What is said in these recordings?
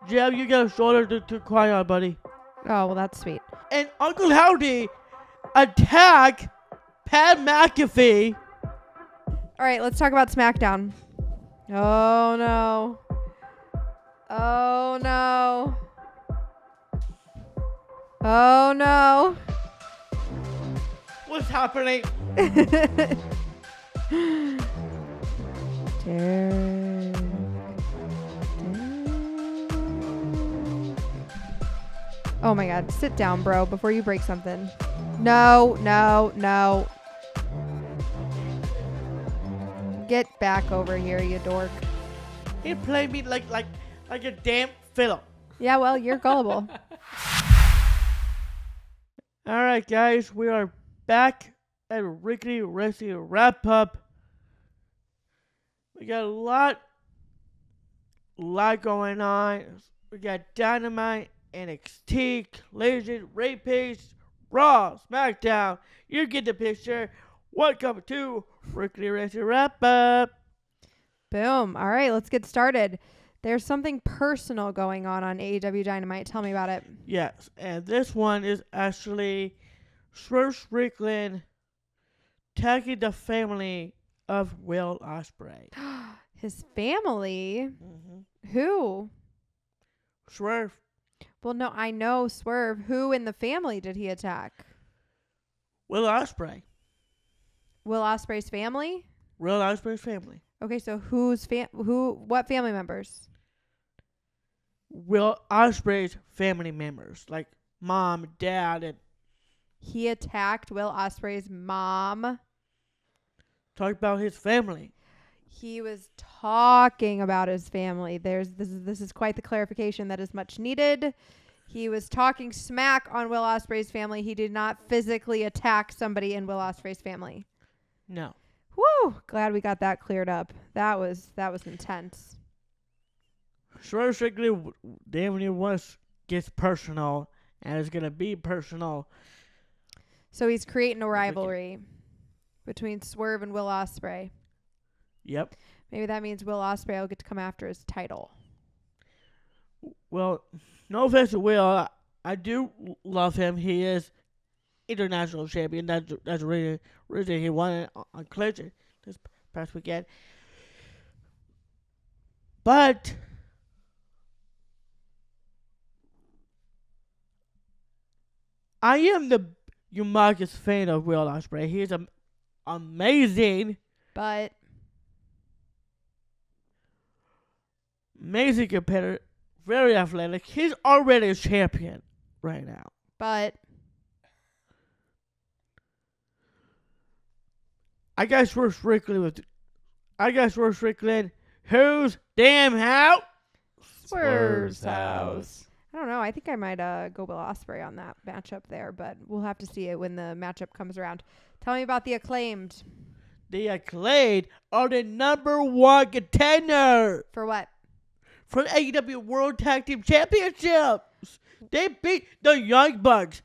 Jeb, you got a shoulder to cry on, buddy. Oh, well, that's sweet. And Uncle Howdy attack Pat McAfee. All right, let's talk about SmackDown. Oh, no. Oh, no. Oh, no. What's happening? Oh my god, sit down, bro, before you break something. No, no, no. Get back over here, you dork. He played me like a damn fiddle. Yeah, well, you're gullible. All right, guys, we are back at Rickety Wrestling Wrap Up. We got a lot going on. We got Dynamite, NXT, Collision, Rampage, Raw, SmackDown. You get the picture. Welcome to Rickety Wrestling Wrap Up. Boom. All right, let's get started. There's something personal going on AEW Dynamite. Tell me about it. Yes, and this one is actually Swerve Strickland tagging the family of Will Ospreay. His family? Mm-hmm. Who? Swerve. Well, no, I know Swerve. Who in the family did he attack? Will Ospreay. Will Ospreay's family? Will Ospreay's family. Okay, so what family members? Will Ospreay's family members, like mom, dad, and he attacked Will Ospreay's mom. Talk about his family. He was talking about his family. This is quite the clarification that is much needed. He was talking smack on Will Ospreay's family. He did not physically attack somebody in Will Ospreay's family. No. Woo! Glad we got that cleared up. That was intense. Swerve Strickland damn near once gets personal, and it's gonna be personal. So he's creating a rivalry between Swerve and Will Ospreay. Yep. Maybe that means Will Ospreay will get to come after his title. Well, no offense to Will, I do love him. He is international champion. That's the reason he won it on Collision this past weekend. But I am the humongous fan of Will Ospreay. He is amazing. But amazing competitor, very athletic. He's already a champion right now. But I got Swerve Strickland who's damn how? Swerve's house. I don't know. I think I might go Will Ospreay on that matchup there, but we'll have to see it when the matchup comes around. Tell me about the Acclaimed. The Acclaimed are the number one contender. For what? For the AEW World Tag Team Championships. They beat the Young Bucks.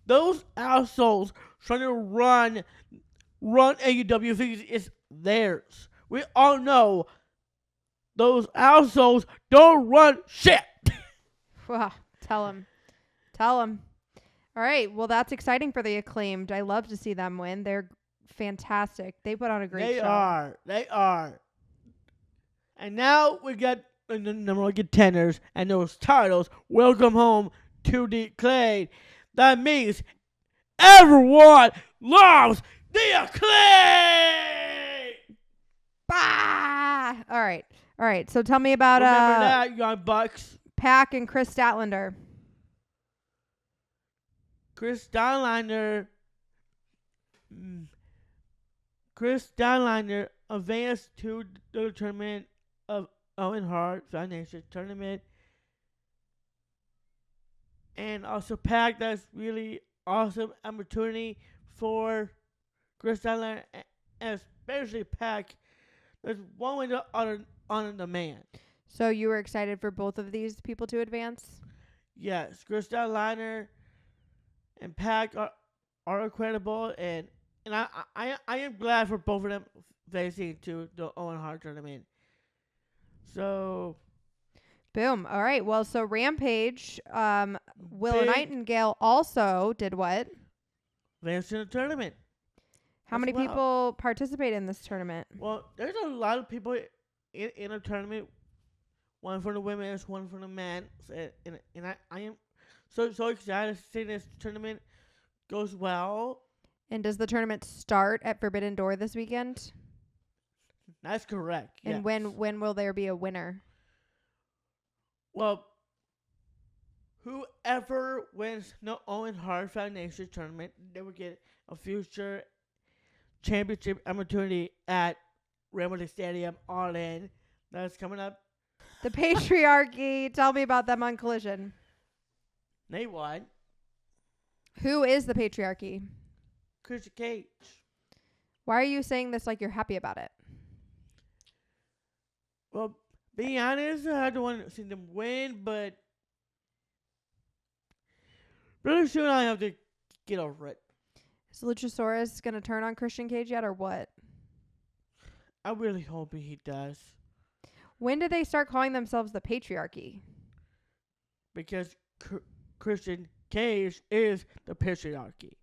Those assholes trying to run AEW thinks it's theirs. We all know those assholes don't run shit. Wow. Tell him. All right. Well, that's exciting for the Acclaimed. I love to see them win. They're fantastic. They put on a great show. They are. And now we got the number one contenders and those titles. Welcome home to the Acclaimed. That means everyone loves the Acclaimed. Bah! All right. So tell me about Remember that, Young Bucks. Pac and Chris Statlander. Chris Statlander advanced to the tournament of Owen Hart Foundation tournament. And also Pac, that's really awesome opportunity for Chris Statlander, and especially Pac. There's one way to honor the man. So you were excited for both of these people to advance? Yes, Chris Statlander and Pac are incredible, and I am glad for both of them facing to the Owen Hart tournament. So Boom. All right. Well, so Rampage, Willow Big Nightingale also did what? advanced in the tournament. How as many well. people participate in this tournament? Well, there's a lot of people in a tournament. One for the women's, one for the men, and I am so excited to see this tournament goes well. And does the tournament start at Forbidden Door this weekend? That's correct. And yes. when will there be a winner? Well, whoever wins the Owen Hart Foundation tournament, they will get a future championship opportunity at Wembley Stadium All In. That's coming up. The Patriarchy. Tell me about them on Collision. They won. Who is the Patriarchy? Christian Cage. Why are you saying this like you're happy about it? Well, being honest, I don't want to see them win, but really soon I have to get over it. Is Luchasaurus going to turn on Christian Cage yet or what? I really hope he does. When did they start calling themselves the Patriarchy? Because Christian Cage is the patriarchy.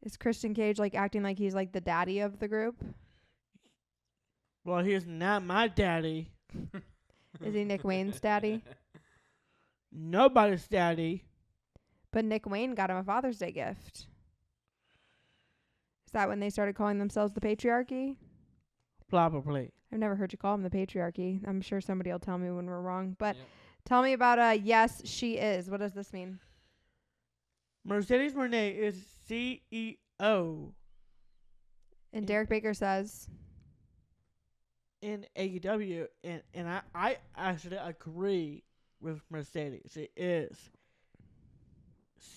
Is Christian Cage like acting like he's like the daddy of the group? Well, he's not my daddy. Is he Nick Wayne's daddy? Nobody's daddy. But Nick Wayne got him a Father's Day gift. Is that when they started calling themselves the Patriarchy? Probably. I've never heard you call them the Patriarchy. I'm sure somebody will tell me when we're wrong. But tell me about Yes, She Is. What does this mean? Mercedes Moné is CEO And Derek Baker says, in AEW, and I actually agree with Mercedes. She is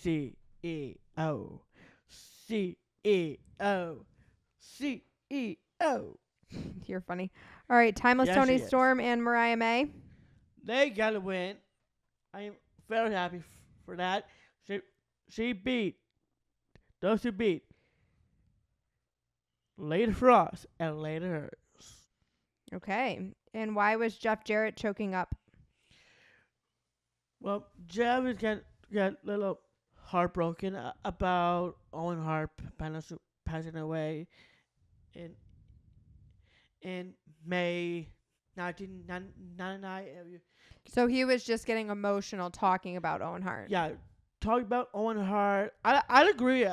CEO. CEO. CEO. you're funny. All right, Timeless Yes, Toni she is. Storm and Mariah May. They gotta win. I am very happy for that. She beat those who beat Lady Frost and Lady Hers. Okay. And why was Jeff Jarrett choking up? Well, Jeff has got a little heartbroken about Owen Hart passing away in May 1999. So he was just getting emotional talking about Owen Hart. Yeah, talk about Owen Hart. I'd agree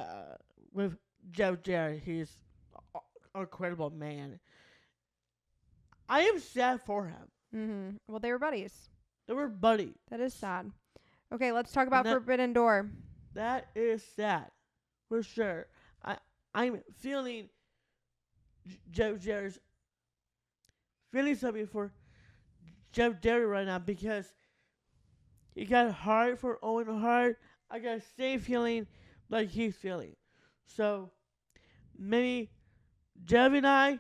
with Jeff Jarrett. He's an incredible man. I am sad for him. Mm-hmm. Well, they were buddies. They were buddies. That is sad. Okay, let's talk about And that- Forbidden Door. That is sad, for sure. I'm feeling Jeff Jarrett's feeling something for Jeff Jarrett right now because he got hard for Owen Hart. I got the same feeling like he's feeling. So maybe Jeff and I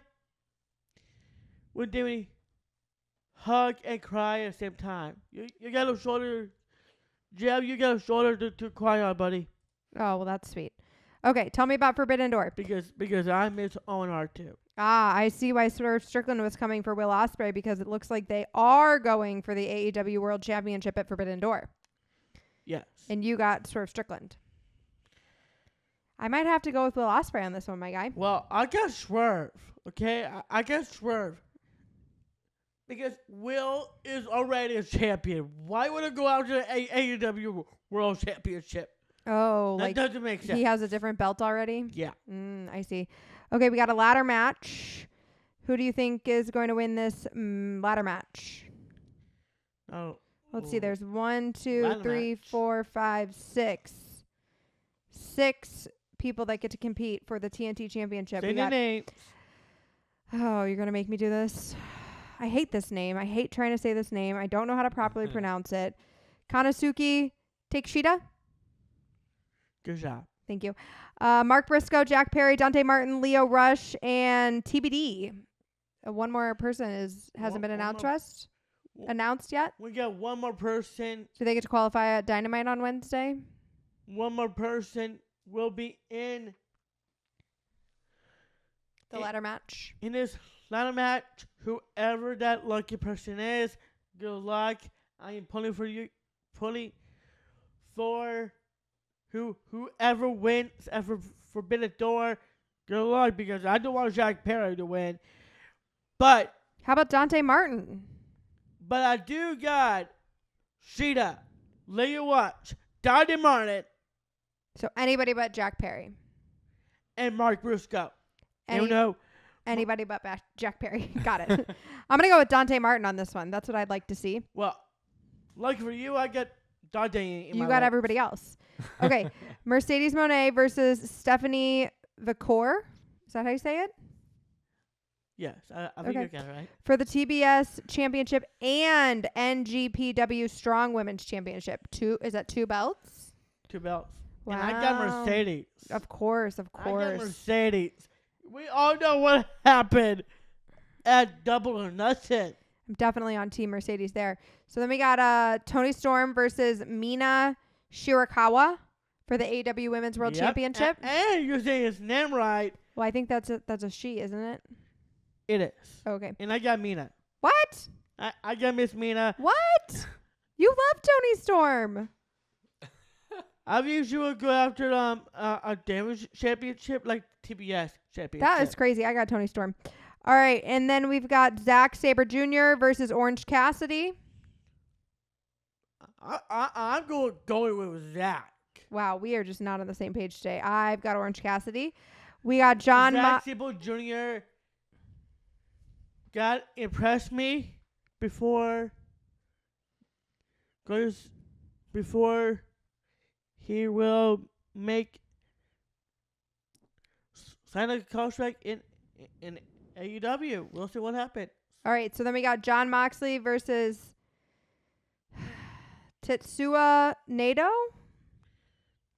would maybe hug and cry at the same time. You got a shoulder, Jeff. You got a shoulder to cry on, buddy. Oh, well, that's sweet. Okay, tell me about Forbidden Door. Because I miss Owen Hart too. Ah, I see why Swerve Strickland was coming for Will Ospreay because it looks like they are going for the AEW World Championship at Forbidden Door. Yes. And you got Swerve Strickland. I might have to go with Will Ospreay on this one, my guy. Well, I got Swerve. Okay, I got Swerve. Because Will is already a champion. Why would it go out to the AEW World Championship? Oh, That like doesn't make sense. he has a different belt already? Yeah. I see. Okay, we got a ladder match. Who do you think is going to win this ladder match? Oh. Let's see. There's 1, 2, Ladder 3, match. 4, 5, 6. 6 people that get to compete for the TNT Championship. Say We the got, name. oh, you're going to make me do this? I hate this name. I hate trying to say this name. I don't know how to properly pronounce it. Kanasuki Takeshita. Good job. Thank you. Mark Briscoe, Jack Perry, Dante Martin, Leo Rush, and TBD. One more person hasn't been announced yet. We got one more person. Do they get to qualify at Dynamite on Wednesday? One more person will be in The ladder match. this ladder match. Whoever that lucky person is, good luck. I am pulling for you, pulling for whoever wins at Forbidden Door. Good luck, because I don't want Jack Perry to win. But How about Dante Martin? I do got Sheeta, Leah Watch, Dante Martin, So anybody but Jack Perry. and Mark Briscoe. Any- You know, Anybody but Jack Perry. Got it. I'm going to go with Dante Martin on this one. That's what I'd like to see. well, lucky for you, I got Dante in You my got life. everybody else. Okay. Mercedes Moné versus Stephanie Vicor. Is that how you say it? Yes, I think Okay. you got it right. For the TBS Championship and NGPW Strong Women's Championship. Is that 2 belts? 2 belts. Wow. And I got Mercedes. Of course. I got course. Mercedes. We all know what happened at Double or Nothing. I'm definitely on Team Mercedes there. So then we got Toni Storm versus Mina Shirakawa for the AEW Women's World Yep. Championship. And you're saying his name right. Well, I think that's a she, isn't it? It is. Okay. And I got Mina. What? I got Miss Mina. What? You love Toni Storm. I've usually go after a damage championship like TBS championship. That is crazy. I got Toni Storm. All right, and then we've got Zack Sabre Jr. versus Orange Cassidy. I'm going with Zach. Wow, we are just not on the same page today. I've got Orange Cassidy. We got John Zack Sabre Jr. got impressed me before he will sign a contract in AEW. We'll see what happens. All right, so then we got John Moxley versus Tetsuya Naito.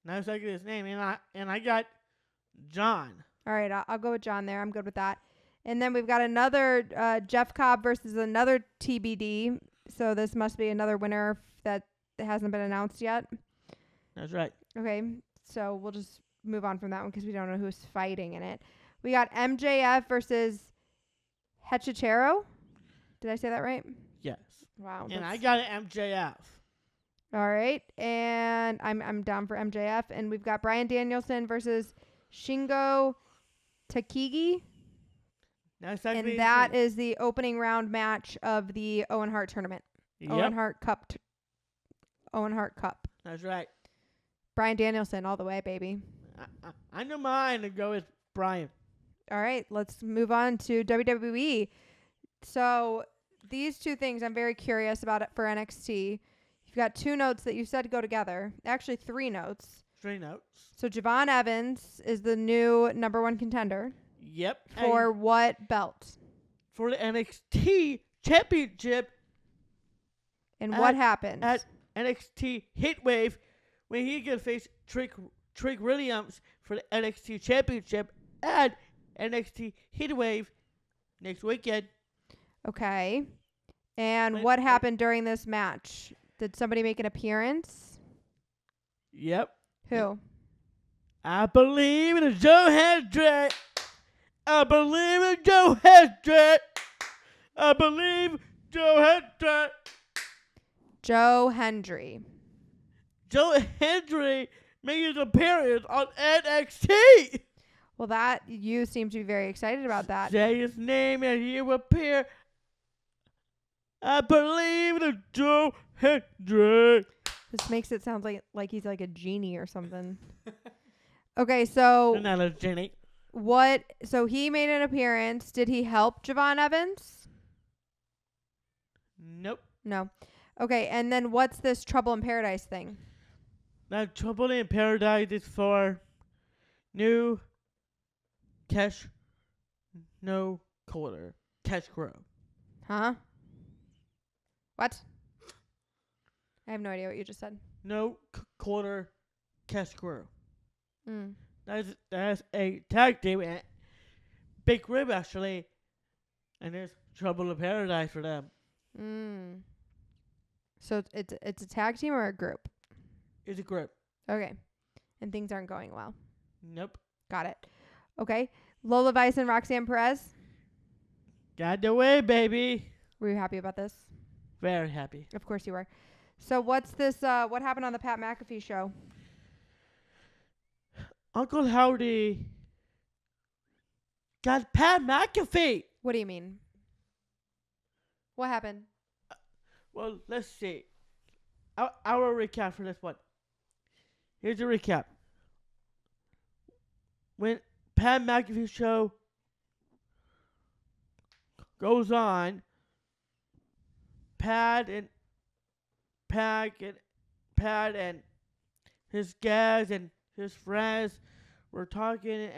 Now it's like his name, and I got John. All right, I'll go with John there. I'm good with that. And then we've got another Jeff Cobb versus another TBD. So this must be another winner that hasn't been announced yet. That's right. Okay, so we'll just move on from that one because we don't know who's fighting in it. We got MJF versus Hechicero. Did I say that right? Yes. Wow. And I got an MJF. All right, and I'm down for MJF, and we've got Bryan Danielson versus Shingo Takagi, That's and that is the opening round match of the Owen Hart tournament. Owen Hart Cup. Owen Hart Cup. That's right. Bryan Danielson all the way, baby. I know mine to go with Brian. All right, let's move on to WWE. So these two things I'm very curious about it for NXT. You've got 2 notes that you said go together. Actually, 3 notes. 3 notes. So Javon Evans is the new number 1 contender. Yep. For what belt? For the NXT Championship. And what happened? At NXT Heatwave, when he gonna face Trick Williams for the NXT Championship at NXT Heatwave next weekend. Okay. And what happened during this match? Did somebody make an appearance? Yep. Who? I believe in Joe Hendrick. I believe in Joe Hendrick. I believe Joe Hendrick. Joe Hendry. Joe Hendry made his appearance on NXT. Well, that you seem to be very excited about that. Say his name and he will appear. I believe in Joe Hendry. This makes it sound like he's like a genie or something. Okay, so Not a genie. so he made an appearance. Did he help Javon Evans? Nope. No. Okay, and then what's this Trouble in Paradise thing? That Trouble in Paradise is for new Cash No Quarter. Cash Crow. Huh? What? I have no idea what you just said. No Quarter Cash Crow. Mm. That's a tag team and Big Rib actually. And there's Trouble in Paradise for them. Mm. So it's a tag team or a group? It's a group. Okay. And things aren't going well. Nope. Got it. Okay. Lola Vice and Roxanne Perez. Got the way, baby. Were you happy about this? Very happy. Of course you were. So what's this? What happened on the Pat McAfee show? Uncle Howdy got Pat McAfee. What do you mean? What happened? Well, let's see. Our recap for this one. Here's a recap. When Pat McAfee's show goes on, Pat and his guys and his friends were talking,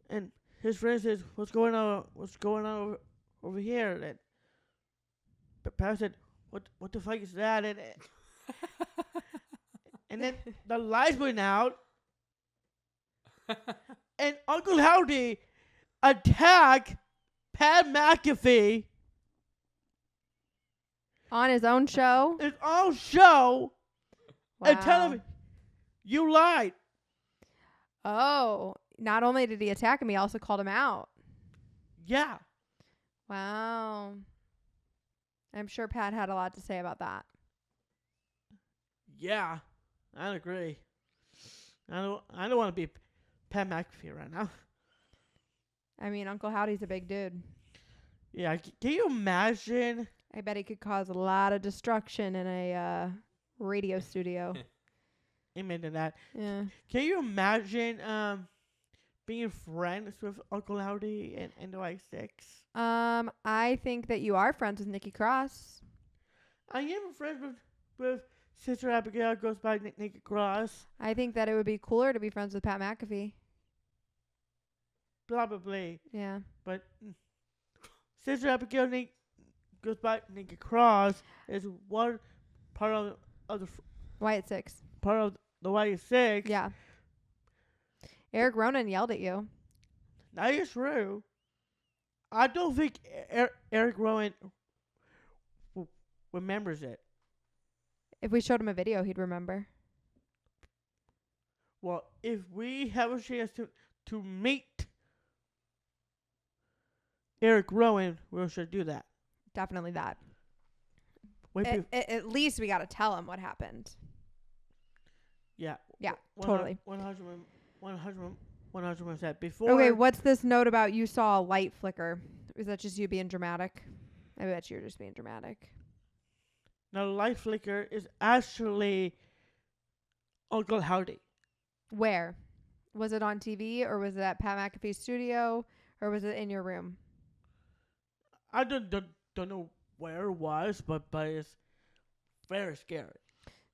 and his friend says, "What's going on? What's going on over here?" And Pat said, "What the fuck is that?" And then the lights went out, and Uncle Howdy attacked Pat McAfee On his own show? his own show and tell Wow. him, "You lied." Oh, not only did he attack him, he also called him out. Yeah. Wow. I'm sure Pat had a lot to say about that. Yeah. I agree. I don't want to be Pat McAfee right now. I mean, Uncle Howdy's a big dude. Yeah. Can you imagine? I bet he could cause a lot of destruction in a radio studio. Amen to that. Yeah. Can you imagine being friends with Uncle Howdy and NY6? I think that you are friends with Nikki Cross. I am friends with Sister Abigail, goes by Naked Cross. I think that it would be cooler to be friends with Pat McAfee. Probably. Yeah. But Sister Abigail goes by Naked Cross is one part of the Wyatt 6. part of the Y6. Yeah. Eric Ronan yelled at you. That is true. I don't think Eric Rowan remembers it. If we showed him a video, he'd remember. Well, if we have a chance to meet Eric Rowan, we should do that. Definitely that. Wait, At least we got to tell him what happened. yeah. Yeah, totally. 100%. Before. Okay, what's this note about you saw a light flicker? Is that just you being dramatic? I bet you're just being dramatic. Now, the light flicker is actually Uncle Howdy. Where? Was it on TV or was it at Pat McAfee's studio or was it in your room? I don't know where it was, but it's very scary.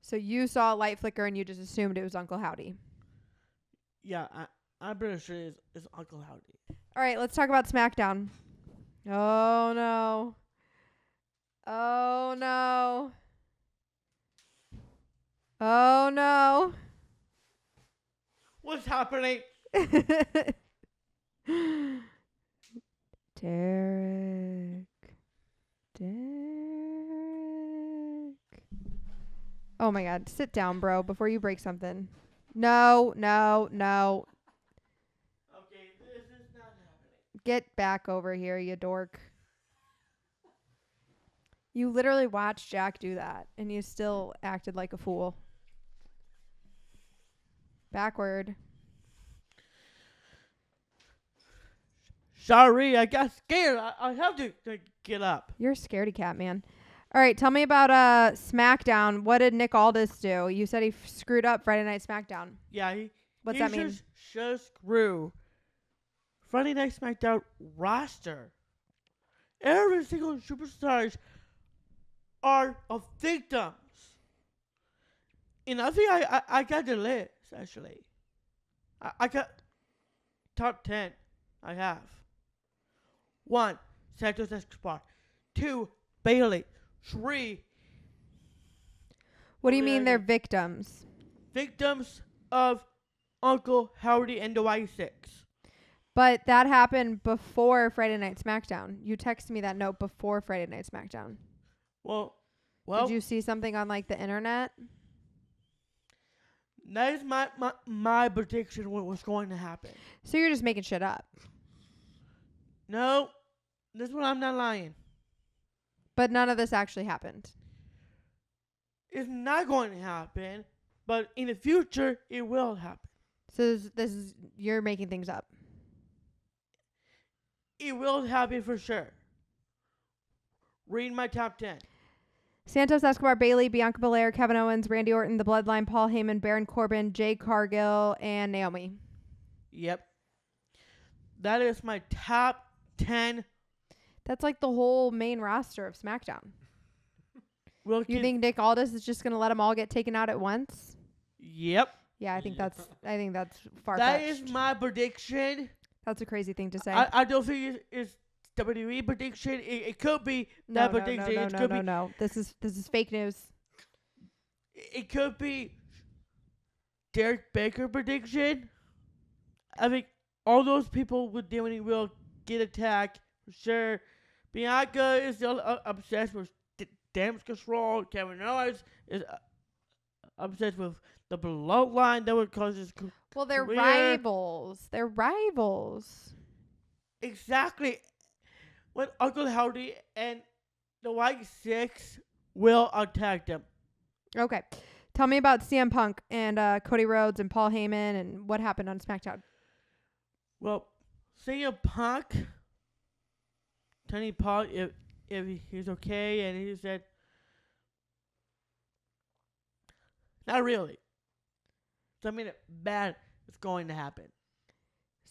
So you saw a light flicker and you just assumed it was Uncle Howdy. Yeah, I'm pretty sure it's Uncle Howdy. All right, let's talk about SmackDown. Oh, no. Oh, no. Oh, no. What's happening? Derek. Oh my God. Sit down, bro, before you break something. No. Okay, this is not happening. Get back over here, you dork. You literally watched Jack do that, and you still acted like a fool. Backward. Sorry, I got scared. I have to get up. You're a scaredy cat, man. All right, tell me about SmackDown. What did Nick Aldis do? You said he screwed up Friday Night SmackDown. Yeah, What's that mean? Just screw Friday Night SmackDown roster. Every single superstars are victims. And I think I got the list, actually. I got top 10. I have. 1, Santos Escobar. 2, Bailey. 3, What do you mean they're victims? victims of Uncle Howdy and the Y6. But that happened before Friday Night SmackDown. You texted me that note before Friday Night SmackDown. Well, Did you see something on like the internet? that is my prediction what was going to happen. So you're just making shit up. No, this one I'm not lying. But none of this actually happened. It's not going to happen, but in the future, it will happen. So this is you're making things up. It will happen for sure. Read my top 10. Santos, Escobar, Bailey, Bianca Belair, Kevin Owens, Randy Orton, The Bloodline, Paul Heyman, Baron Corbin, Jade Cargill, and Naomi. Yep. That is my top 10. That's like the whole main roster of SmackDown. We'll You think Nick Aldis is just going to let them all get taken out at once? Yep. Yeah, I think that's far-fetched. That is my prediction. That's a crazy thing to say. I don't think it's WWE prediction. It could be that prediction. No. This is fake news. It could be Derek Baker prediction. I think all those people with Dimity will get attacked for sure. Bianca is still obsessed with damage control. Kevin Owens is obsessed with the bloodline that would cause his Well, they're career. rivals. They're rivals. Exactly. When Uncle Howdy and the White Six will attack them. Okay. Tell me about CM Punk and Cody Rhodes and Paul Heyman and what happened on SmackDown. Well, CM Punk, Tony Paul, if he's okay, and he said, not really. Something bad is going to happen.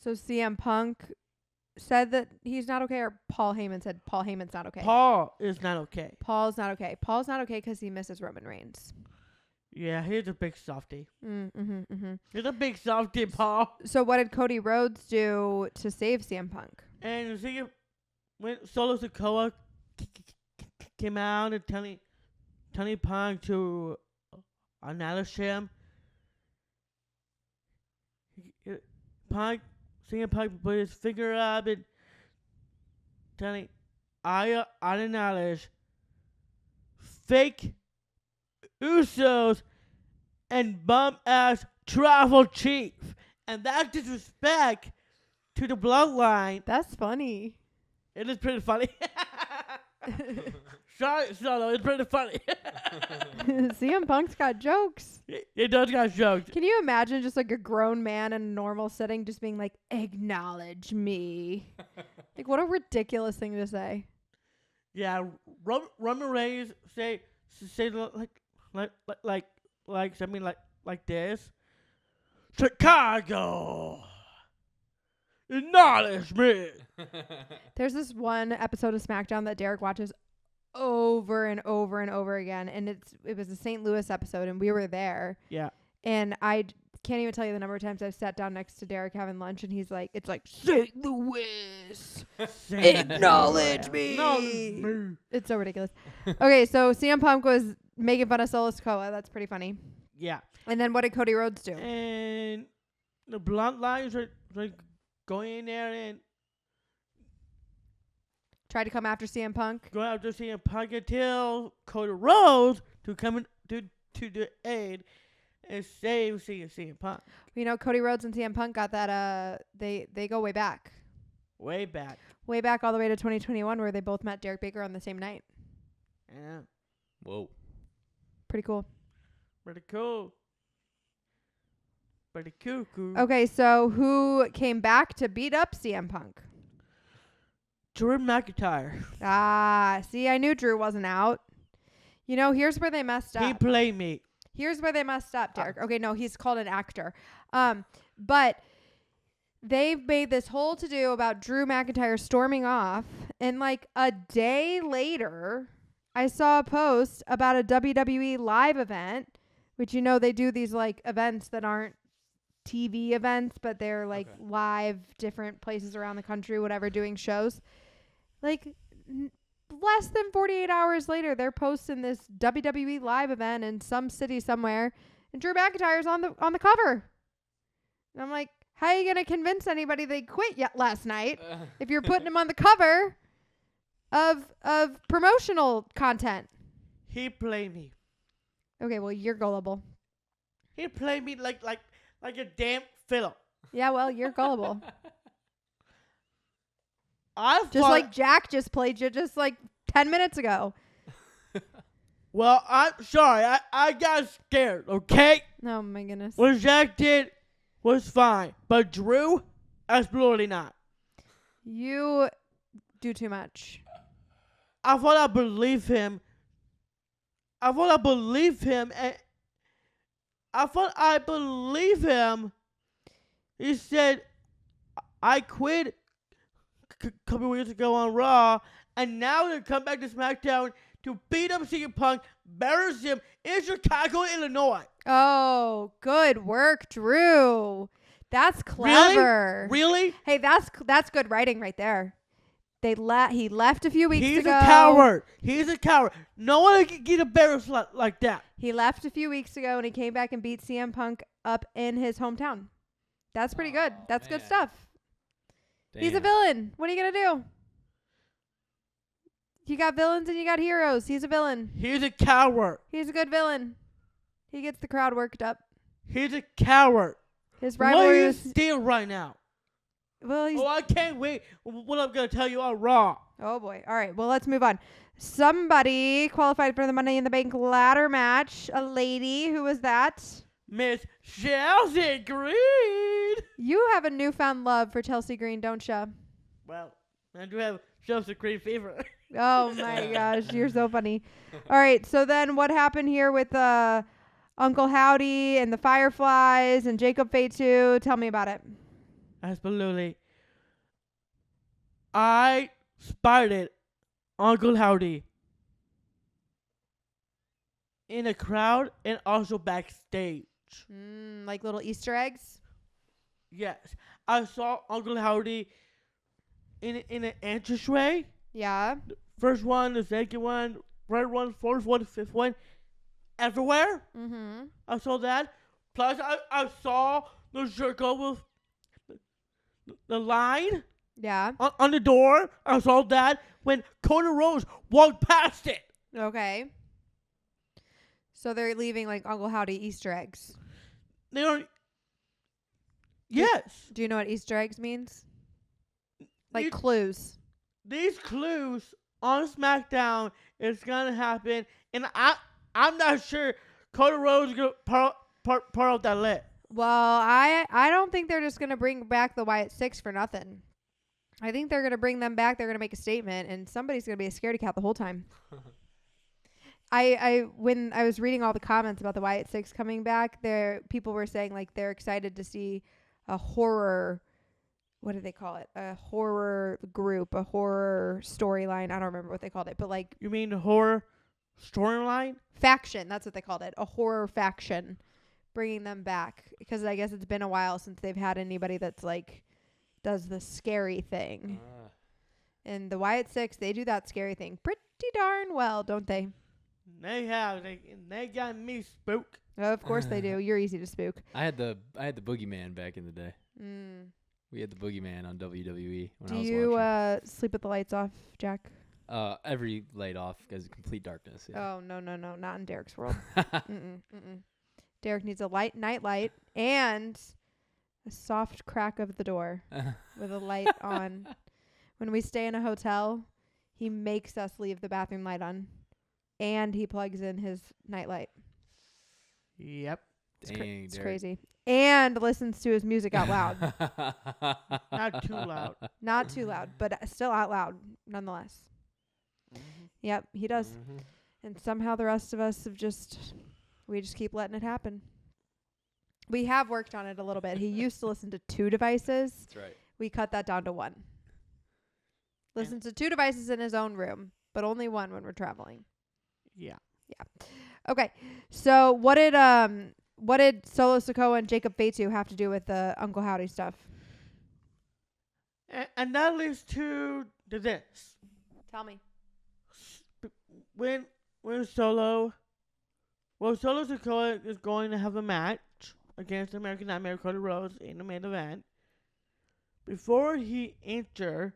So CM Punk said that he's not okay, or Paul Heyman said Paul Heyman's not okay? Paul is not okay. Paul's not okay. Paul's not okay because he misses Roman Reigns. Yeah, he's a big softie. Mm-hmm. He's a big softie, Paul. So what did Cody Rhodes do to save CM Punk? And CM, when Solo Sikoa came out and Tony Punk to announce him, CM Punk put his finger up and telling I acknowledge fake Usos and bum ass Tribal Chief, and that's disrespect to the bloodline. That's funny. It is pretty funny. Sorry, Solo, it's pretty funny. CM Punk's got jokes. It does got jokes. Can you imagine just like a grown man in a normal setting just being like, acknowledge me? Like, what a ridiculous thing to say. Yeah, Roman Reigns say like something like this. Chicago, acknowledge me. There's this one episode of SmackDown that Derek watches over and over and over again, and it was a St. Louis episode, and we were there. Yeah. And I can't even tell you the number of times I've sat down next to Derek having lunch, and he's like, it's like, St. Louis, acknowledge me. It's so ridiculous. Okay, so CM Punk was making fun of Solo Sikoa. That's pretty funny. Yeah. And then what did Cody Rhodes do? And the bloodlines are like going in there and Tried to come after CM Punk. go after CM Punk until Cody Rhodes to come in to the aid and save CM Punk. You know, Cody Rhodes and CM Punk got that, they go way back. Way back. Way back all the way to 2021 where they both met Derek Baker on the same night. Yeah. Whoa. Pretty cool. Pretty cool. Pretty cuckoo. Okay, so who came back to beat up CM Punk? Drew McIntyre. Ah, see, I knew Drew wasn't out. You know, here's where they messed He up. played me. Here's where they messed up, Derek. Okay, no, he's called an actor. But they've made this whole to-do about Drew McIntyre storming off. And like a day later, I saw a post about a WWE live event, which, you know, they do these like events that aren't TV events, but they're like live, different places around the country, whatever, doing shows. Like less than 48 hours later, they're posting this WWE live event in some city somewhere, and Drew McIntyre's on the cover. And I'm like, how are you gonna convince anybody they quit yet last night if you're putting him on the cover of promotional content? He played me. Okay, well, you're gullible. He played me like a damn fiddle. Yeah, well, you're gullible. I Just like Jack just played you just like 10 minutes ago. Well, I'm sorry. I got scared, okay? Oh, my goodness. What Zach did was fine. But Drew, absolutely not. You do too much. I thought I believe him. And I thought I believe him. He said, I quit a couple weeks ago on Raw, and now they come back to SmackDown to beat up CM Punk, embarrass him in Chicago, Illinois. Oh, good work, Drew. That's clever. Really? Hey, that's good writing right there. He left a few weeks He's ago. He's a coward. No one can get embarrassed like that. He left a few weeks ago and he came back and beat CM Punk up in his hometown. That's pretty good. That's good stuff. Damn. He's a villain. What are you going to do? You got villains and you got heroes. He's a villain. He's a coward. He's a good villain. He gets the crowd worked up. He's a coward. His What are rivalry you was... still right now? Well, he's... Oh, I can't wait what I'm going to tell you on Raw. Oh, boy. All right. Well, let's move on. Somebody qualified for the Money in the Bank ladder match. A lady. Who was that? Miss Chelsea Green. You have a newfound love for Chelsea Green, don't you? Well, I do have Chelsea Green fever. Oh, my gosh. You're so funny. All right. So then what happened here with Uncle Howdy and the Fireflies and Jacob Fatu? Tell me about it. Absolutely. I spotted Uncle Howdy in a crowd and also backstage. Like little Easter eggs? Yes. I saw Uncle Howdy in an entranceway. Yeah. First one, the second one, third one, fourth one, fifth one. Everywhere. Mm-hmm. I saw that. Plus, I saw the circle with the line Yeah. on the door. I saw that when Cody Rhodes walked past it. Okay. So they're leaving like Uncle Howdy Easter eggs. They don't. Yes. Do you know what Easter eggs means? Like These- clues. These clues on SmackDown is gonna happen, and I'm not sure Cody Rhodes is gonna part of that list. Well, I don't think they're just gonna bring back the Wyatt Six for nothing. I think they're gonna bring them back. They're gonna make a statement, and somebody's gonna be a scaredy cat the whole time. When I was reading all the comments about the Wyatt Six coming back, people were saying like they're excited to see a horror. What do they call it? A horror group, a horror storyline. I don't remember what they called it, but like You mean the horror storyline? faction. That's what they called it. A horror faction, bringing them back because I guess it's been a while since they've had anybody that's like does the scary thing. And the Wyatt Six, they do that scary thing pretty darn well, don't they? They have. They got me spooked. Of course they do. You're easy to spook. I had the boogeyman back in the day. Mm. We had the boogeyman on WWE when Do I was you watching. sleep with the lights off, Jack? Every light off because complete darkness. Yeah. Oh, no, not in Derek's world. Mm-mm. Derek needs a night light and a soft crack of the door with a light on. When we stay in a hotel, he makes us leave the bathroom light on, and he plugs in his nightlight. Yep. Dang, It's Derek. crazy. And listens to his music out loud. Not too loud. Not too loud, but still out loud nonetheless. Yep, he does. Mhm. And somehow the rest of us we just keep letting it happen. We have worked on it a little bit. He used to listen to 2 devices. That's right. We cut that down to 1. Listens to 2 devices in his own room, but only 1 when we're traveling. Yeah. Okay. So what did Solo Sikoa and Jacob Fatu have to do with the Uncle Howdy stuff? And that leads to this. Tell me. When Solo Sikoa is going to have a match against American Nightmare Cody Rhodes in the main event, before he enter,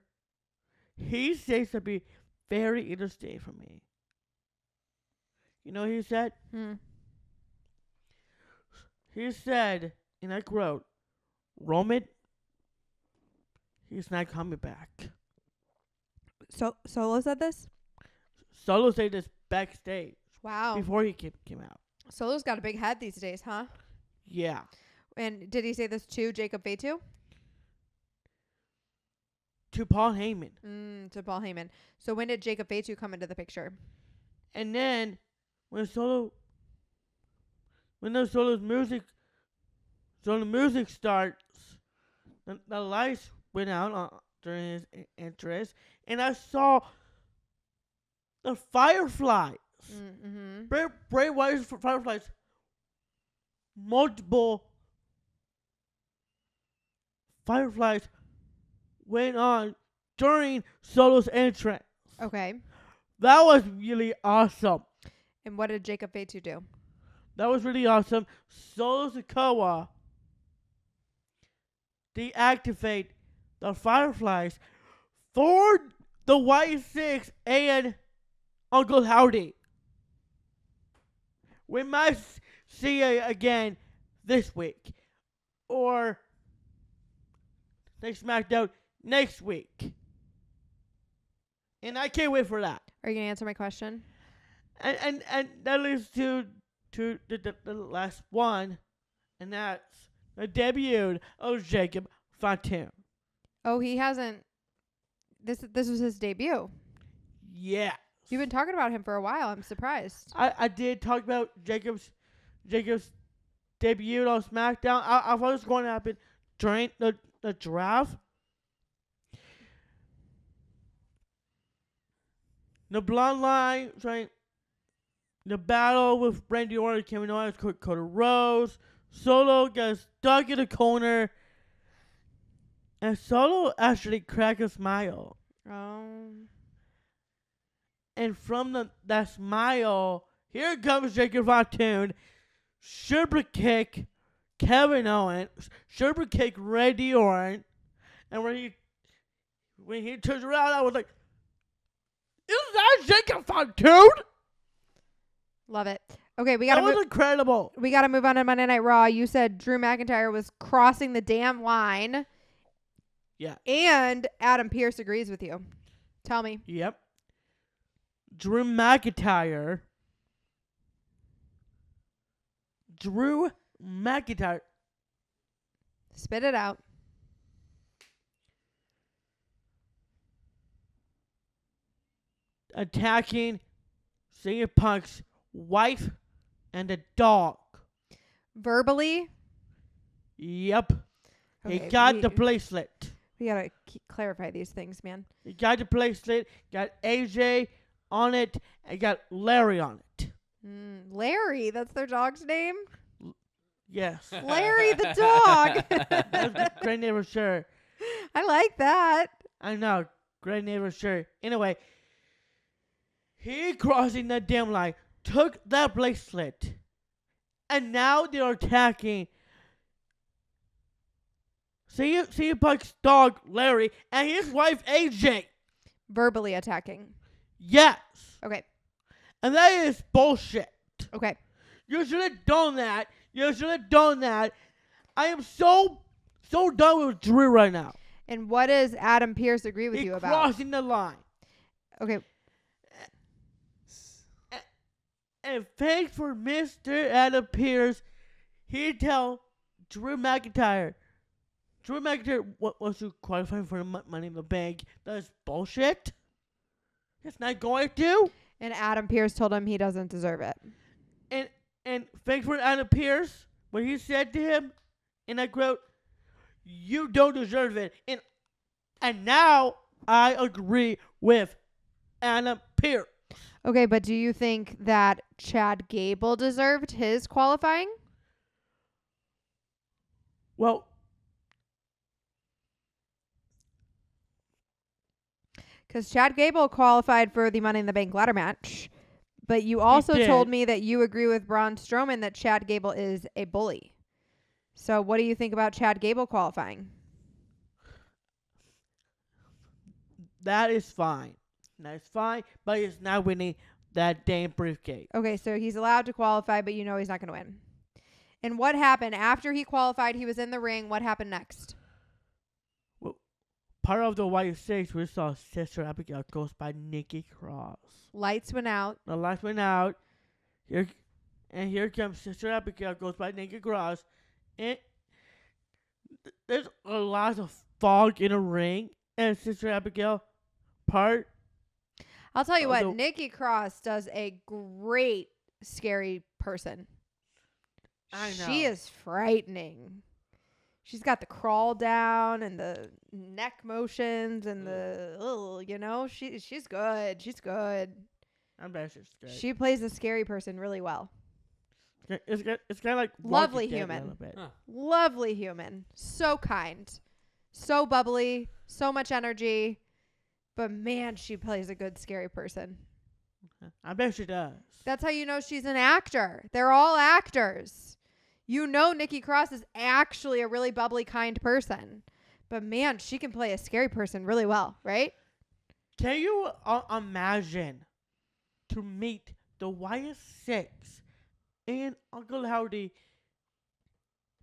he says to be very interesting for me. You know what he said? He said, and I quote, Roman, he's not coming back. So Solo said this? Solo said this backstage Wow. before he came out. Solo's got a big head these days, huh? Yeah. And did he say this to Jacob Fatu? To Paul Heyman. To Paul Heyman. So when did Jacob Fatu come into the picture? And then when Solo's music starts, the lights went out during his entrance, and I saw the fireflies. Mm-hmm. Bray Wyatt's fireflies. Multiple fireflies went on during Solo's entrance. Okay. That was really awesome. And what did Jacob Fatu do? That was really awesome. Solo Sikoa deactivate the fireflies for the White Six and Uncle Howdy. We might see it again this week or next SmackDown next week. And I can't wait for that. Are you going to answer my question? And that leads to the last one, and that's the debut of Jacob Fatu. Oh, he hasn't. This was his debut. Yeah. You've been talking about him for a while. I'm surprised. I did talk about Jacob's debut on SmackDown. I thought it was going to happen during the draft. The Bloodline, trying the battle with Randy Orton, Kevin Owens, Cody Rhodes. Solo got stuck in a corner, and Solo actually cracked a smile. Oh. And from that smile, here comes Jacob Fatu. Super kick Kevin Owens. Super kick Randy Orton. And when he turns around, I was like, is that Jacob Fatu? Love it. Okay, That was incredible. we got to move on to Monday Night Raw. You said Drew McIntyre was crossing the damn line. Yeah. And Adam Pearce agrees with you. Tell me. Yep. Drew McIntyre. Spit it out. Attacking CM Punk's wife and a dog. Verbally? Yep. Okay, He got the bracelet. We got to clarify these things, man. He got the bracelet, got AJ on it, and got Larry on it. Larry, that's their dog's name? Yes. Larry the dog. That's great name for sure. I like that. I know. Great name for sure. Anyway, he crossing that damn line, took that bracelet, and now they're attacking CM Punk's dog, Larry, and his wife, AJ. Verbally attacking. Yes. Okay. And that is bullshit. Okay. You should have done that. I am so done with Drew right now. And what does Adam Pearce agree with He's you about? crossing the line. Okay. And thanks for Mr. Adam Pearce. He tell Drew McIntyre wants to qualify for Money in the Bank. That's bullshit. It's not going to. And Adam Pearce told him he doesn't deserve it. And thanks for Adam Pearce, what he said to him, and I quote, "You don't deserve it." And now I agree with Adam Pearce. Okay, but do you think that Chad Gable deserved his qualifying? Well, because Chad Gable qualified for the Money in the Bank ladder match. But you also told me that you agree with Braun Strowman that Chad Gable is a bully. So what do you think about Chad Gable qualifying? that is fine. That's fine, but he's not winning that damn briefcase. Okay, so he's allowed to qualify, but you know he's not going to win. And what happened after he qualified? He was in the ring. What happened next? part of the White Six, we saw Sister Abigail goes by Nikki Cross. Lights went out. The lights went out. Here comes Sister Abigail goes by Nikki Cross. And there's a lot of fog in the ring. And Sister Abigail part. I'll tell you what, Although- Nikki Cross does a great scary person. I know. She is frightening. She's got the crawl down and the neck motions and she's good. She's good. I bet she's good. She plays a scary person really well. It's kind of like Lovely Walking Dead a human. little bit. Huh. Lovely human. So kind. So bubbly. So much energy. But man, she plays a good scary person. I bet she does. That's how you know she's an actor. They're all actors. You know Nikki Cross is actually a really bubbly, kind person. But man, she can play a scary person really well, right? Can you imagine to meet the Wyatt Six and Uncle Howdy?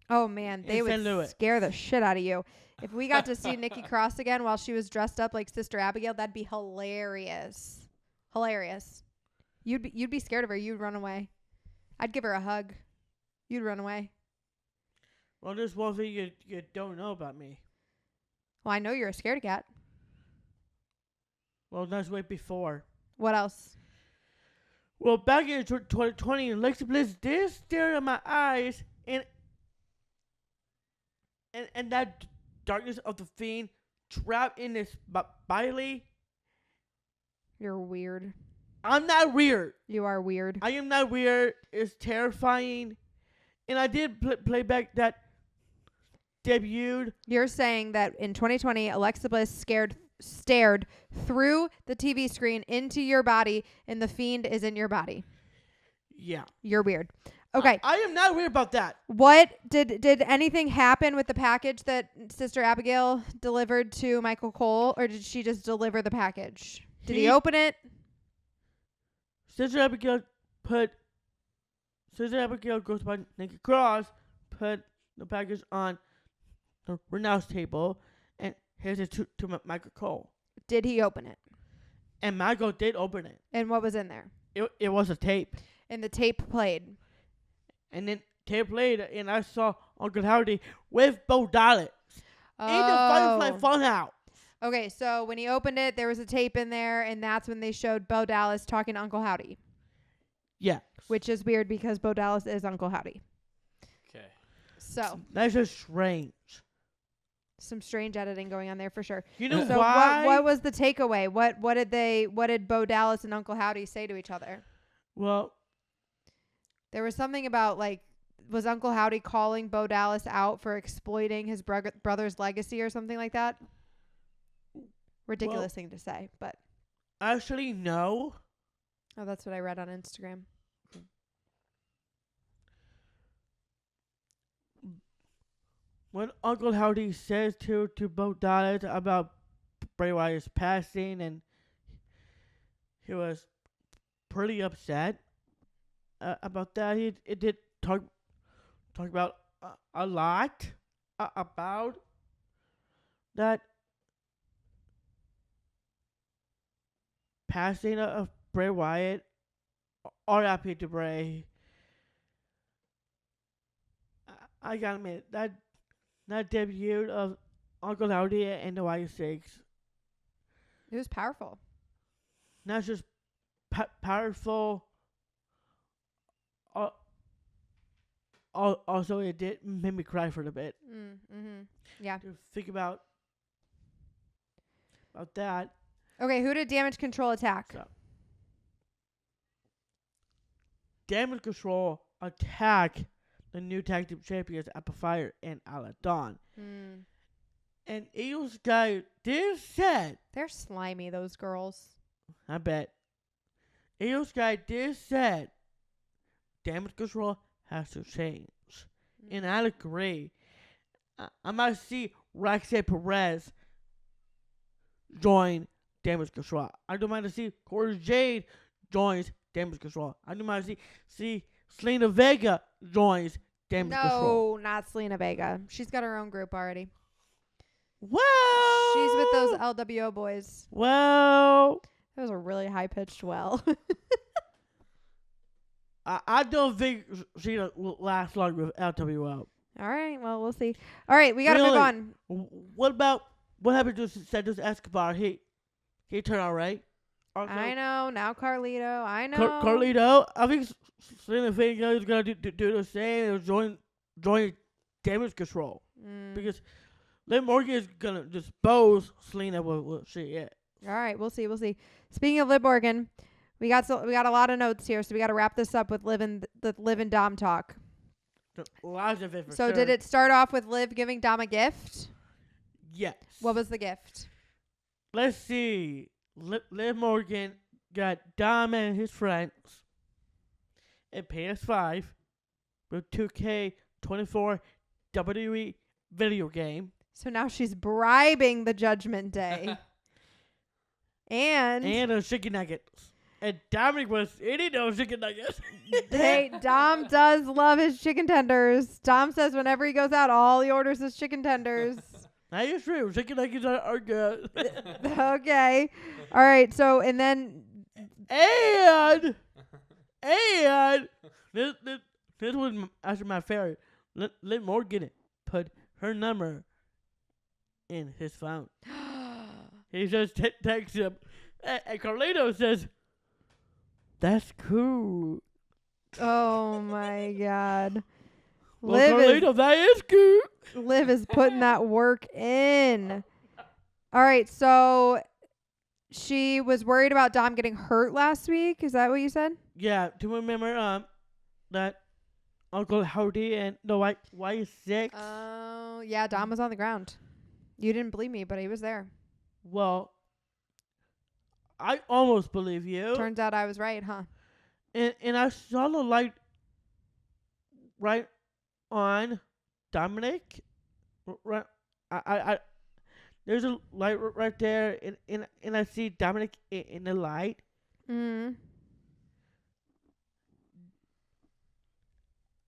Oh man, they In St. would Louis. scare the shit out of you. If we got to see Nikki Cross again while she was dressed up like Sister Abigail, that'd be hilarious. Hilarious. You'd be scared of her. You'd run away. I'd give her a hug. You'd run away. Well, there's one thing you don't know about me. Well, I know you're a scaredy cat. Well, that's way before. What else? Well, back in 2020, Alexa Bliss did stare at my eyes, and that darkness of the Fiend trapped in this body. You're weird. I'm not weird. You are weird. I am not weird. It's terrifying. And I did play back that debuted. You're saying that in 2020, Alexa Bliss stared through the TV screen into your body, and the Fiend is in your body. Yeah. You're weird. Okay. I am not weird about that. What did anything happen with the package that Sister Abigail delivered to Michael Cole, or did she just deliver the package? Did he open it? Sister Abigail goes by Nikki Cross, put the package on the Renounce table, and here's it to Michael Cole. Did he open it? And Michael did open it. And what was in there? It was a tape. And the tape played. And then tape played, and I saw Uncle Howdy with Bo Dallas in the Firefly Funhouse. Okay, so when he opened it, there was a tape in there, and that's when they showed Bo Dallas talking to Uncle Howdy. Yeah. Which is weird because Bo Dallas is Uncle Howdy. Okay. So, That's just strange. some strange editing going on there for sure. You know So why? what was the takeaway? What did Bo Dallas and Uncle Howdy say to each other? Well, There was something about, like, was Uncle Howdy calling Bo Dallas out for exploiting his brother's legacy or something like that? Ridiculous thing to say, but actually, no. oh, that's what I read on Instagram. When Uncle Howdy says to Bo Dallas about Bray Wyatt's passing, and he was pretty upset about that. It did talk about a lot about that passing of Bray Wyatt. R.I.P. to Bray. I gotta admit that debut of Uncle Howdy and the Wyatt Six. It was powerful. Not just powerful. Also, it did make me cry for a bit. Yeah. To think about that. Okay, who did Damage Control attack? So, Damage Control attack the new tag team champions Fire and Dawn. And Io Sky did said, They're slimy, those girls. I bet. Io Sky did said Damage Control has to change. And I agree. I might see Roxanne Perez join Damage Control. I don't mind to see Corey Jade joins Damage Control. I don't mind to see Selena Vega joins Damage Control. No, not Selena Vega. She's got her own group already. Well, She's with those LWO boys. Well, That was a really high pitched well. I don't think she will last long with LWO. All right. Well, we'll see. All right. We got to move Really? on. What happened to Santos Escobar? He turned out right. Also, I know. Now Carlito. I know. Carlito. I think Selena Vega is gonna do the same and join Damage Control because Liv Morgan is gonna dispose Selena with shit. Yeah. All right. We'll see. We'll see. Speaking of Liv Morgan, we got a lot of notes here, so we got to wrap this up with Liv and Dom talk. Lots of it for So sure. did it start off with Liv giving Dom a gift? Yes. What was the gift? Let's see. Liv Morgan got Dom and his friends a PS5 with 2K24 WWE video game. So now she's bribing the Judgment Day. and And those chicken nuggets. And Dominic was eating those chicken nuggets. hey, Dom does love his chicken tenders. Dom says whenever he goes out, all he orders is chicken tenders. That is true. Chicken nuggets are good. Okay. All right. So, and then and this was actually my favorite. Liv Morgan put her number in his phone. He just texts him. And Carlito says, "That's cool." oh my God. Well, Carlito, that is cool. Liv is putting that work in. All right. So she was worried about Dom getting hurt last week. Is that what you said? Yeah, do you remember that Uncle Howdy and the Wyatt 6? Oh, yeah. Dom was on the ground. You didn't believe me, but he was there. Well, I almost believe you. Turns out I was right, huh? And I saw the light right on Dominic. Right, I there's a light right there, and I see Dominic in the light.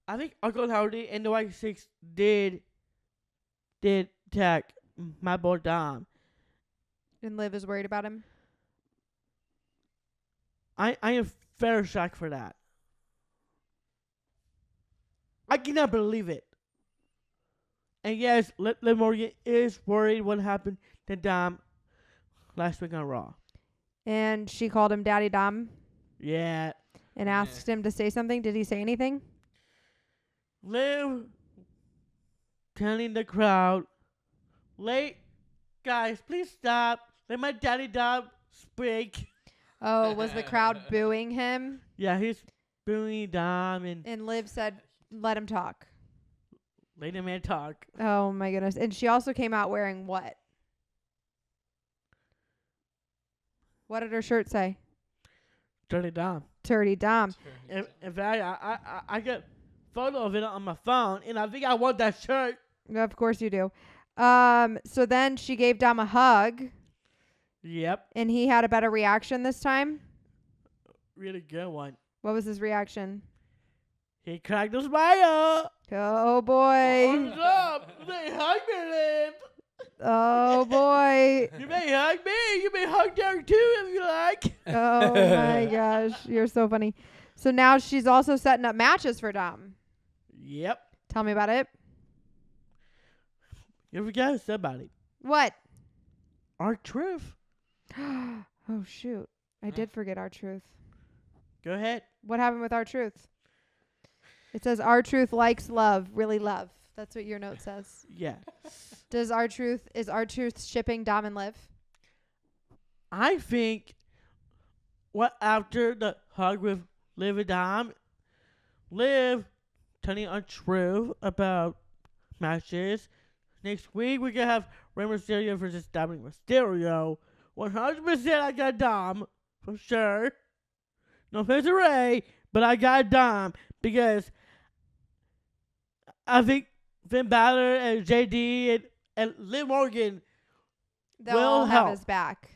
I think Uncle Howdy and the White Six did attack my boy Dom. And Liv is worried about him. I am very shocked for that. I cannot believe it. And yes, Liv Morgan is worried what happened to Dom last week on Raw. And she called him Daddy Dom Yeah. and asked him to say something. Did he say anything? Liv telling the crowd, guys, please stop. Let my Daddy Dom speak. Oh, was the crowd booing him? Yeah, he's booing Dom and And Liv said, let him talk. let the man talk. Oh, my goodness. And she also came out wearing what? What did her shirt say? Dirty Dom. Dirty Dom. In fact, I got photo of it on my phone, and I think I want that shirt. Of course you do. So then she gave Dom a hug, Yep. and he had a better reaction this time. Really good one. What was his reaction? He cracked a smile. Oh, boy. What's up? They hug me, Liv. Oh, boy. You may hug me. You may hug Derek too if you like. Oh, my gosh. You're so funny. So now she's also setting up matches for Dom. Yep. Tell me about it. You forgot somebody. What? R-Truth. Oh, shoot. I did forget R-Truth. Go ahead. What happened with R-Truth? It says R-Truth likes love, really love. That's what your note says. Yeah. Is R-Truth shipping Dom and Liv? I think after the hug with Liv and Dom, Liv telling R-Truth about matches. Next week we're gonna have Rey Mysterio versus Dominic Mysterio. 100% I got Dom for sure. No offense to Ray, but I got Dom because I think Finn Balor and JD and Liv Morgan They'll will all have help. his back.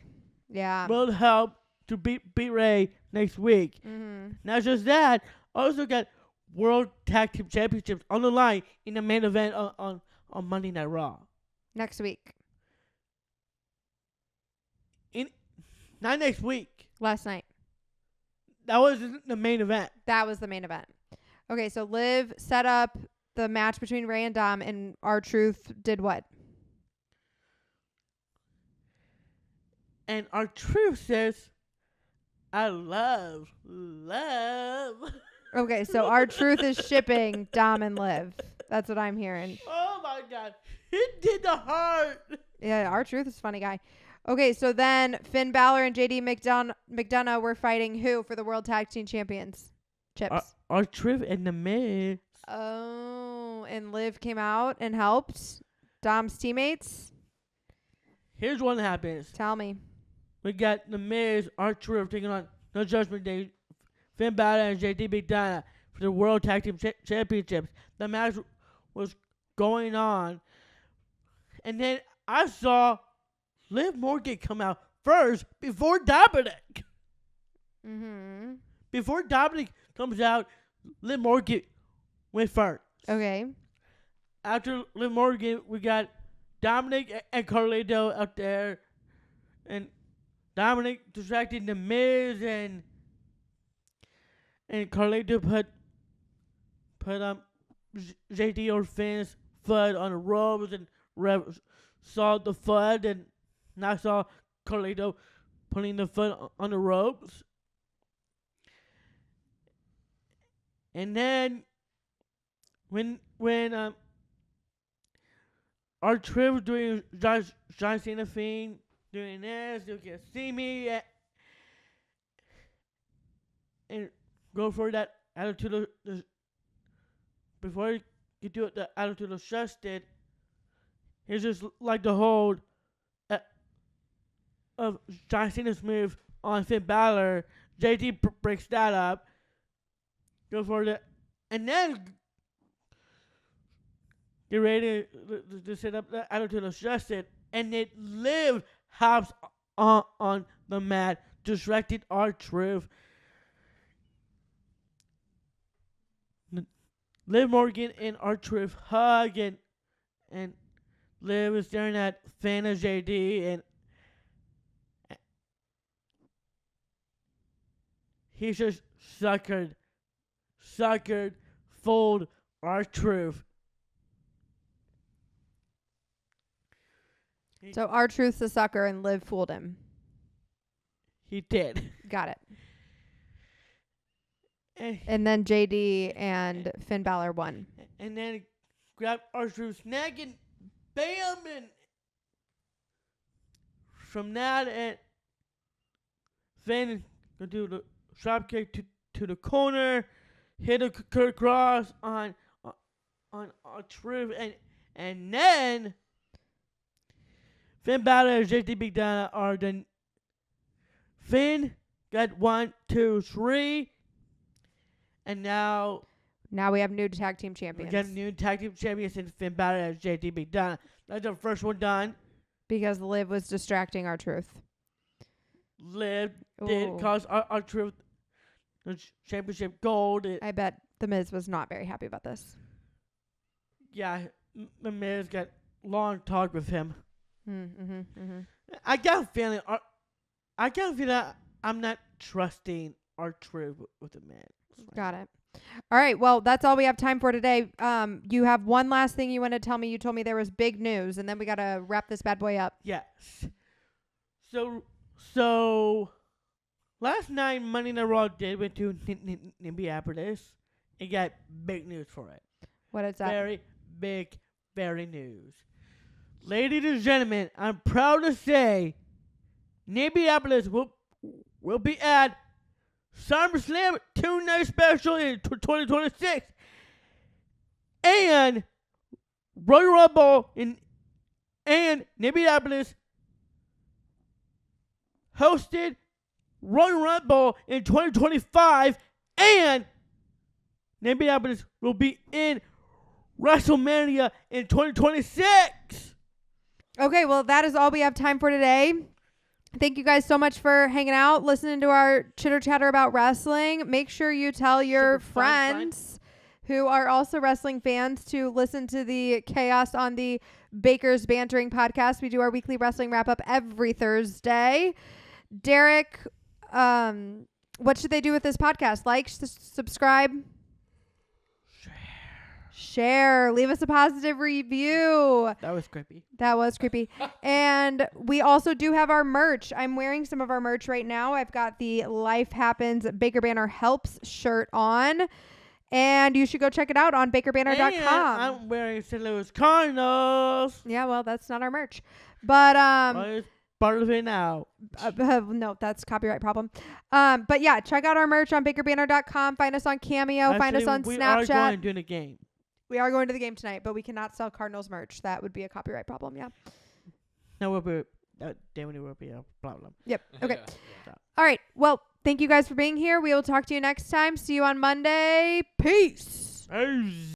Yeah. will help to beat Ray next week. Mm-hmm. Not just that, also got World Tag Team Championships on the line in the main event on Monday Night Raw. Next week. Not next week. Last night. That was the main event. That was the main event. Okay, so Liv set up the match between Ray and Dom, and R-Truth did what? And R-Truth says, I love. Okay, so R-Truth is shipping Dom and Liv. That's what I'm hearing. Oh my God. He did the heart. Yeah, R-Truth is a funny guy. Okay, so then Finn Balor and JD McDonough were fighting who for the World Tag Team Champions? Chips. R-Truth and the Miz. Oh, and Liv came out and helped Dom's teammates? Here's what happens. Tell me. We got the Miz, R-Truth taking on No Judgment Day, Finn Balor and JD McDonough for the World Tag Team Championships. The match was going on. And then I saw Liv Morgan come out first before Dominic. Mm-hmm. Before Dominic comes out, Liv Morgan went first. Okay. After Liv Morgan, we got Dominic and Carlito out there. And Dominic distracted the Miz and Carlito put JD or Finn's foot on the ropes and saw the foot, and I saw Carlito putting the foot on the ropes. And then when R-Truth was doing John Cena thing, doing this, you can see me and go for that attitude before you do it, the attitude of Justin. He's just like the hold of John Cena's move on Finn Balor. JD breaks that up. Go for it. And then get ready to set up the attitude of Justin. And then Liv hops on the mat, distracted R-Truth. Liv Morgan and R-Truth hug, and Liv is staring at Finn and JD, and he's just suckered, fooled R-Truth. So R-Truth's the sucker and Liv fooled him. He did. Got it. And then JD and Finn Balor won. And then grabbed R-Truth's neck and bam! And from that, and Finn gonna do the drop kick to the corner, hit a Kurt Cross on R-Truth, and then Finn Balor and JD McDonough are done. Finn got 1, 2, 3. And now we have new tag team champions. We got new tag team champions in Finn Balor and JD McDonough. That's the first one done. Because Liv was distracting R-Truth. Liv did cause R-Truth the championship gold. I bet The Miz was not very happy about this. Yeah, The Miz got long talk with him. I got a feeling. I'm not trusting R-Truth with the Miz. Got it. All right. Well, that's all we have time for today. You have one last thing you want to tell me. You told me there was big news, and then we got to wrap this bad boy up. Yes. So last night, Monday Night Raw did went to Minneapolis. It got big news for it. What is that? Very big news. Ladies and gentlemen, I'm proud to say Minneapolis will be at SummerSlam 2-night special in 2026 and Royal Rumble and Minneapolis hosted Royal Rumble in 2025 and Minneapolis will be in WrestleMania in 2026. Okay, well, that is all we have time for today. Thank you guys so much for hanging out, listening to our chitter chatter about wrestling. Make sure you tell your friends who are also wrestling fans to listen to the chaos on the Baker's Bantering podcast. We do our weekly wrestling wrap up every Thursday. Derek, what should they do with this podcast? Like, subscribe, share, leave us a positive review. That was creepy. That was creepy. And we also do have our merch. I'm wearing some of our merch right now. I've got the Life Happens Baker Banter Helps shirt on. And you should go check it out on bakerbanter.com. And I'm wearing St. Louis Cardinals. Yeah, well, that's not our merch. But It's part of it now. no, that's copyright problem. But yeah, check out our merch on bakerbanter.com. Find us on Cameo. Find us on we Snapchat. are going to the game. We are going to the game tonight, but we cannot sell Cardinals merch. That would be a copyright problem. Yeah. No, will be. Definitely will be a problem. Yep. Okay. Yeah. All right. Well, thank you guys for being here. We will talk to you next time. See you on Monday. Peace. Peace.